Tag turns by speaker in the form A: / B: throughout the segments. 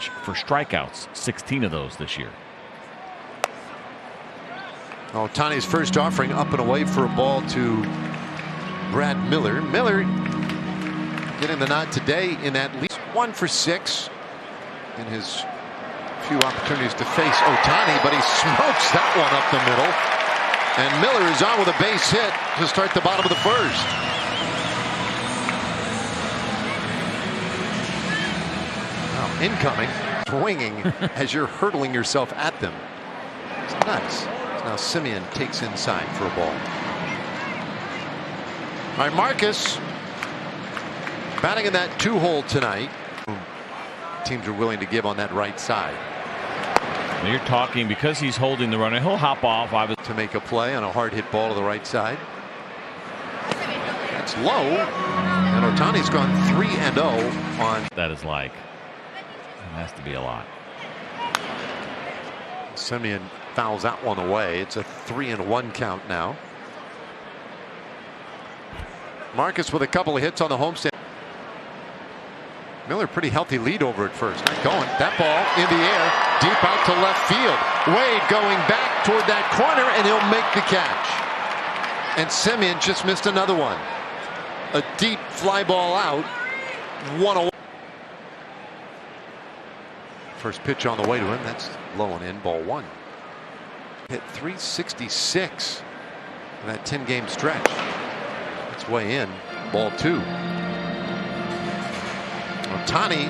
A: average for strikeouts, 16 of those this year.
B: Ohtani's first offering up and away for a ball to Brad Miller. Miller getting the nod today in at least 1 for 6 in his few opportunities to face Ohtani, but he smokes that one up the middle. And Miller is on with a base hit to start the bottom of the first. Now, incoming, swinging as you're hurtling yourself at them. It's nuts. Now Simeon takes inside for a ball. All right, Marcus batting in that 2-hole tonight. Teams are willing to give on that right side.
A: Now you're talking because he's holding the runner. He'll hop off
B: to make a play on a hard hit ball to the right side. That's low. And Ohtani's gone 3-0 on.
A: That is like. It has to be a lot.
B: Simeon fouls that one away. It's a 3-1 count now. Marcus with a couple of hits on the homestand. Miller pretty healthy lead over at first. Not going. That ball in the air, deep out to left field. Wade going back toward that corner, and he'll make the catch. And Simeon just missed another one. A deep fly ball out. 1-0. First pitch on the way to him. That's low and in. Ball 1. Hit 366 in that 10-game stretch. It's way in. Ball 2. Ohtani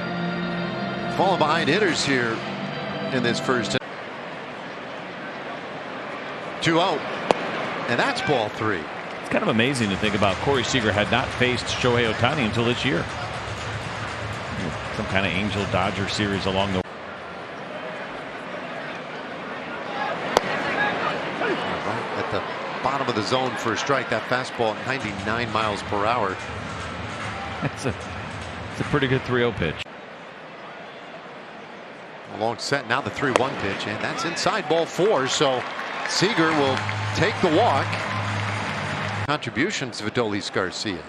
B: falling behind hitters here in this first. 2-0. And that's ball 3.
A: It's kind of amazing to think about. Corey Seager had not faced Shohei Ohtani until this year. Some kind of Angel Dodger series along the way.
B: At the bottom of the zone for a strike. That fastball at 99 miles per hour.
A: It's a pretty good 3-0 pitch.
B: A long set. Now the 3-1 pitch, and that's inside ball 4. So Seager will take the walk. Contributions of Adolis Garcia.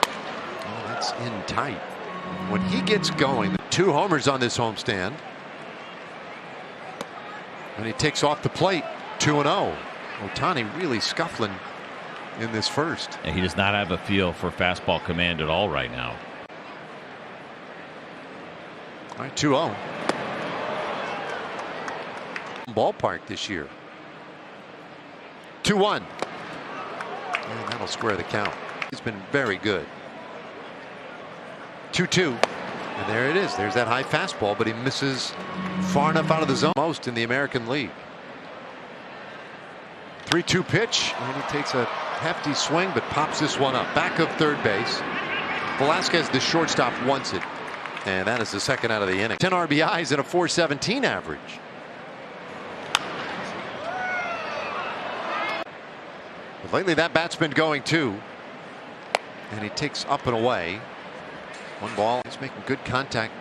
B: Oh, that's in tight. When he gets going, 2 homers on this homestand. And he takes off the plate. 2-0. Ohtani really scuffling in this first.
A: And he does not have a feel for fastball command at all right now.
B: All right, 2-0. Ballpark this year. 2-1. And that'll square the count. He's been very good. 2-2. And there it is. There's that high fastball, but he misses far enough out of the zone. Most in the American League. 3-2 pitch, and he takes a hefty swing, but pops this one up. Back of third base. Velasquez, the shortstop, wants it. And that is the second out of the inning. 10 RBIs and a .417 average. But lately that bat's been going too. And he takes up and away. 1 ball. He's making good contact.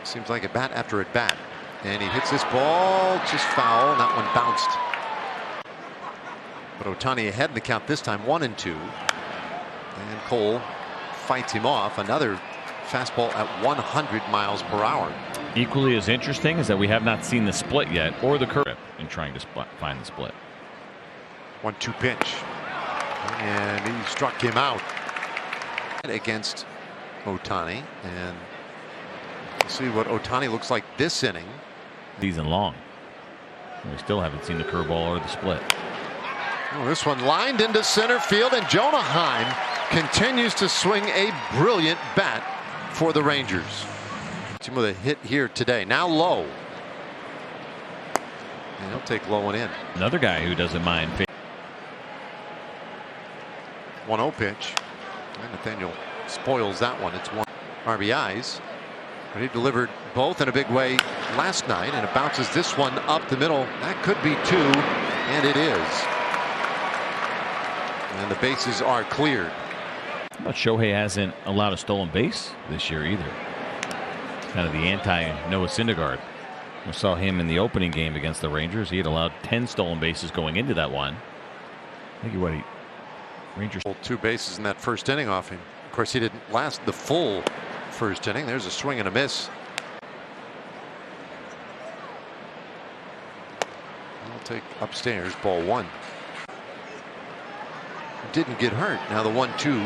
B: Seems like at bat after at bat. And he hits this ball just foul, and that one bounced. But Ohtani ahead in the count this time, 1-2. And Cole fights him off. Another fastball at 100 miles per hour.
A: Equally as interesting is that we have not seen the split yet, or the curve in trying to find the split.
B: 1-2 pitch. And he struck him out against Ohtani. And we'll see what Ohtani looks like this inning.
A: Season long. We still haven't seen the curveball or the split.
B: Well, this one lined into center field, and Jonah Heim continues to swing a brilliant bat for the Rangers. Him with a hit here today. Now low. And he'll take low and in.
A: Another guy who doesn't mind.
B: 1-0 pitch. And Nathaniel spoils that one. It's 1 RBIs. But he delivered both in a big way last night, and it bounces this one up the middle. That could be 2, and it is. And the bases are cleared.
A: But Shohei hasn't allowed a stolen base this year either. Kind of the anti-Noah Syndergaard. We saw him in the opening game against the Rangers. He had allowed 10 stolen bases going into that one. I think what Rangers
B: 2 bases in that first inning off him. Of course, he didn't last the full first inning. There's a swing and a miss. I'll take upstairs, ball one. Didn't get hurt. Now the 1-2.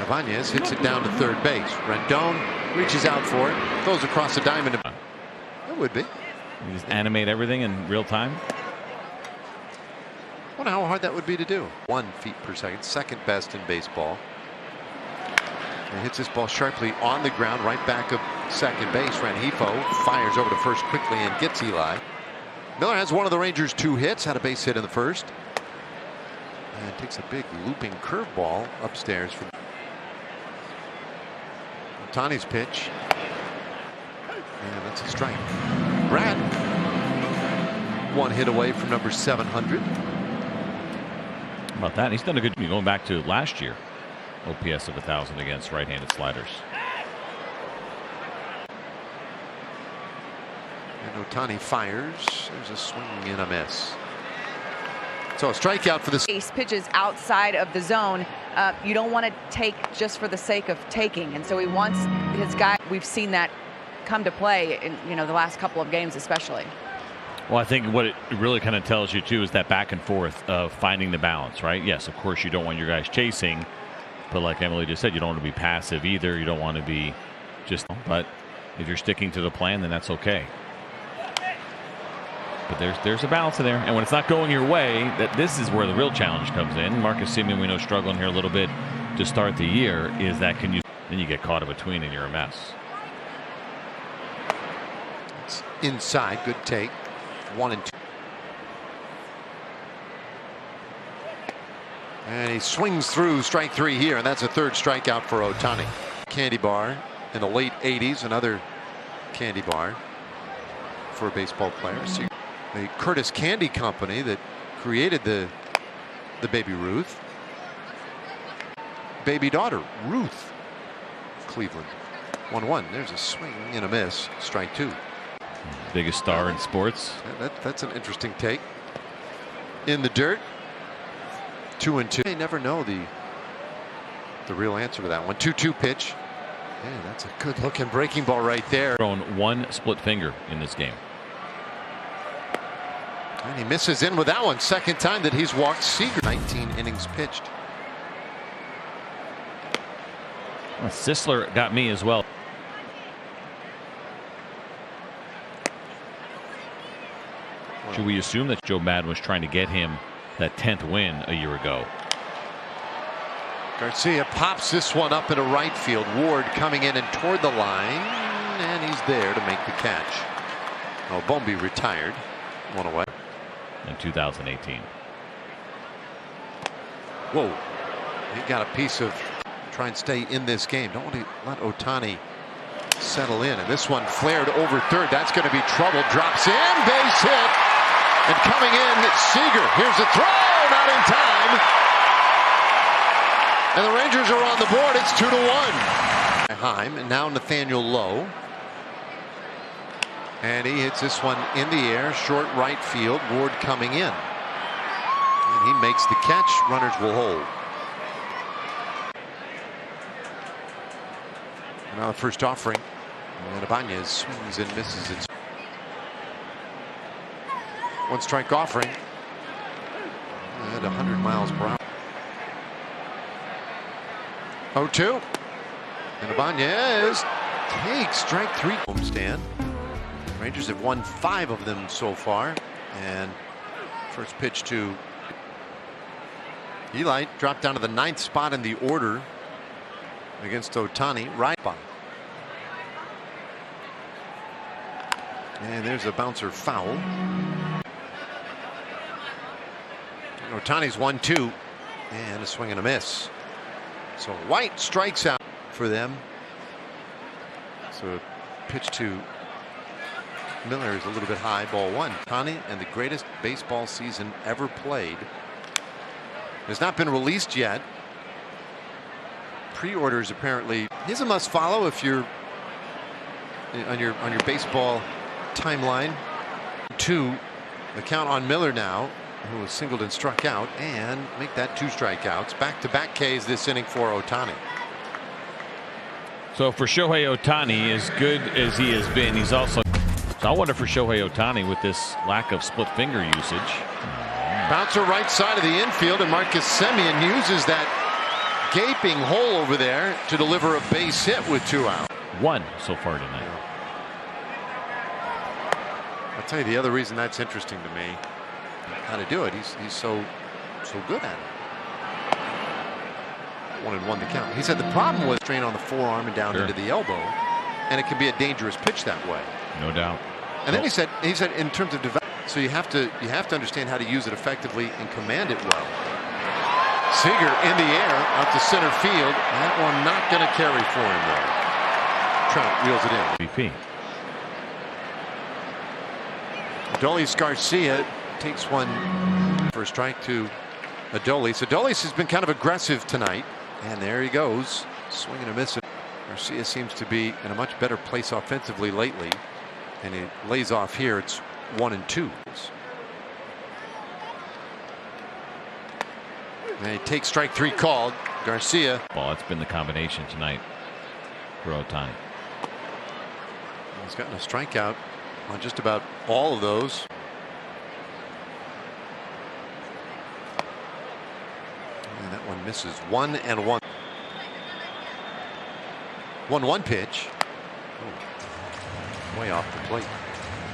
B: Ibanez hits it down to third base. Rendon reaches out for it. Goes across the diamond. It would be.
A: You just animate everything in real time.
B: Wonder how hard that would be to do. 1 feet per second. Second best in baseball. And hits this ball sharply on the ground right back of second base. Rengifo fires over to first quickly and gets Eli. Miller has one of the Rangers' 2 hits. Had a base hit in the first. And takes a big looping curveball upstairs from Ohtani's pitch. And that's a strike. Brad, 1 hit away from number 700.
A: How about that? He's done a good job going back to last year. OPS of 1,000 against right-handed sliders.
B: And Ohtani fires. There's a swing and a miss. So a strikeout for this.
C: Ace pitches outside of the zone. You don't want to take just for the sake of taking, and so he wants his guy. We've seen that come to play in the last couple of games, especially.
A: Well, I think what it really kind of tells you too is that back and forth of finding the balance, right? Yes, of course you don't want your guys chasing, but like Emily just said, you don't want to be passive either. You don't want to be just. But if you're sticking to the plan, then that's okay. But there's a balance in there, and when it's not going your way, this is where the real challenge comes in. Marcus Semien, we know, struggling here a little bit to start the year. Is that then you get caught in between and you're a mess.
B: It's inside, good take. 1 and 2. And he swings through strike 3 here, and that's a third strikeout for Ohtani. Candy bar in the late 80s, another candy bar for a baseball player. See, the Curtis Candy Company that created the Baby Ruth. Baby daughter, Ruth. Cleveland. 1-1. There's a swing and a miss. Strike 2.
A: Biggest star in sports.
B: That's an interesting take. In the dirt. 2 and 2. You never know the real answer to that one. 2-2 pitch. Yeah, that's a good looking breaking ball right there.
A: Thrown 1 split finger in this game.
B: And he misses in with that one. Second time that he's walked Seager. 19 innings pitched.
A: Well, Sisler got me as well. Should we assume that Joe Madden was trying to get him that 10th win a year ago?
B: Garcia pops this one up into right field. Ward coming in and toward the line, and he's there to make the catch. Oh, Bombi retired. 1 away.
A: In 2018.
B: Whoa. He got a piece of try and stay in this game. Don't want to let Ohtani settle in. And this one flared over third. That's going to be trouble. Drops in. Base hit. And coming in, Seager. Here's the throw. Not in time. And the Rangers are on the board. It's 2-1. Heim, and now Nathaniel Lowe. And he hits this one in the air, short right field. Ward coming in. And he makes the catch. Runners will hold. Now the first offering. And Ibanez swings and misses it. 1 strike offering. At 100 miles per hour. 0-2. And Ibanez takes strike 3 homestand. Rangers have won 5 of them so far. And first pitch to Eli, dropped down to the 9th spot in the order against Ohtani. Right by. And there's a bouncer foul. Ohtani's 1-2. And a swing and a miss. So White strikes out for them. So pitch to Miller is a little bit high, ball 1. Ohtani and the greatest baseball season ever played has not been released yet. Pre-orders apparently is a must follow if you're on your baseball timeline. 2, the count on Miller now, who was singled and struck out, and make that 2 strikeouts. Back-to-back Ks this inning for Ohtani.
A: So for Shohei Ohtani, as good as he has been, he's also. So I wonder for Shohei Ohtani with this lack of split finger usage.
B: Bouncer right side of the infield, and Marcus Semien uses that gaping hole over there to deliver a base hit with 2 out.
A: 1 so far tonight.
B: I'll tell you the other reason that's interesting to me. How to do it. He's so good at it. 1-1 the count. He said the problem was strain on the forearm and down into the elbow, and it can be a dangerous pitch that way.
A: No doubt.
B: And then he said in terms of development, so you have to understand how to use it effectively and command it well. Seager in the air out to center field. That one not going to carry for him though. Trout reels it in.
A: BP.
B: Adolis Garcia takes one for a strike to Adolis. Adolis has been kind of aggressive tonight, and there he goes, swinging and missing. Garcia seems to be in a much better place offensively lately, and he lays off here. It's 1-2. And he takes strike 3 called. Garcia.
A: Well, that's been the combination tonight for Ohtani.
B: He's gotten a strikeout on just about all of those. And that one misses. 1-1. 1-1 pitch. Oh, way off the plate.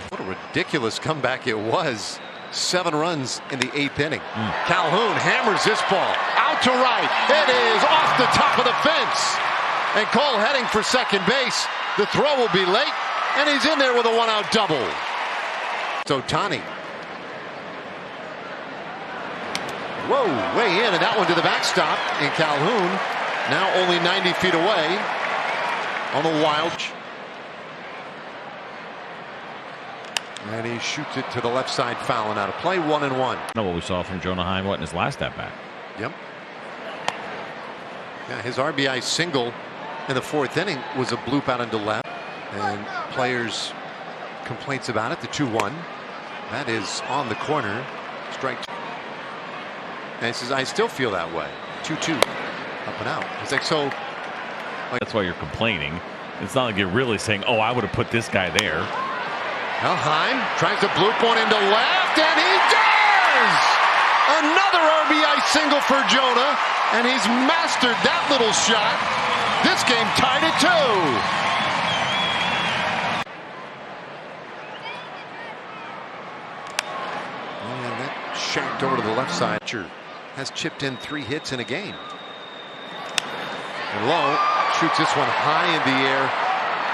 B: What a ridiculous comeback it was. 7 runs in the 8th inning. Calhoun hammers this ball out to right. It is off the top of the fence. And Cole heading for second base. The throw will be late, and he's in there with a 1-out double. It's Ohtani. Whoa, way in, and that one to the backstop. And Calhoun now only 90 feet away on the wild. And he shoots it to the left side, fouling out of play. 1-1.
A: Know what we saw from Jonah Heim in his last at bat.
B: Yep. Yeah, his RBI single in the 4th inning was a bloop out into left, and players' complaints about it. The 2-1. That is on the corner. Strike. And he says, I still feel that way. 2-2. Up and out. It's like, so. Like,
A: that's why you're complaining. It's not like you're really saying, oh, I would have put this guy there.
B: Well, Heim tries to bloop one into left, and he does! Another RBI single for Jonah, and he's mastered that little shot. This game tied at 2. And that shanked over to the left side. Has chipped in 3 hits in a game. And Lowe shoots this one high in the air,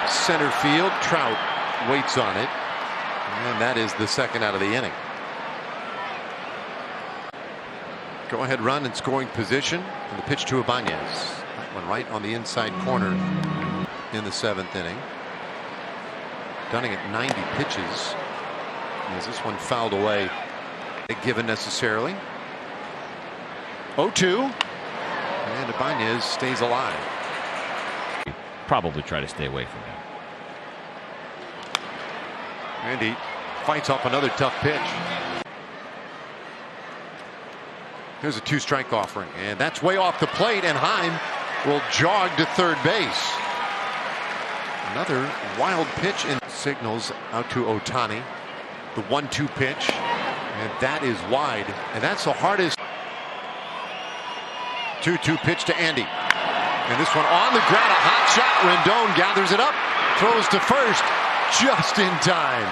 B: center field. Trout waits on it. And that is the 2nd out of the inning. Go ahead run in scoring position. And the pitch to Ibanez. That one right on the inside corner in the 7th inning. Dunning at 90 pitches. As this one fouled away. Given necessarily. 0-2. And Ibanez stays alive.
A: Probably try to stay away from him.
B: And he fights off another tough pitch. Here's a 2-strike offering, and that's way off the plate, and Heim will jog to third base. Another wild pitch and signals out to Ohtani. The 1-2 pitch, and that is wide, and that's the hardest. 2-2 pitch to Andy, and this one on the ground, a hot shot. Rendon gathers it up, throws to first just in time.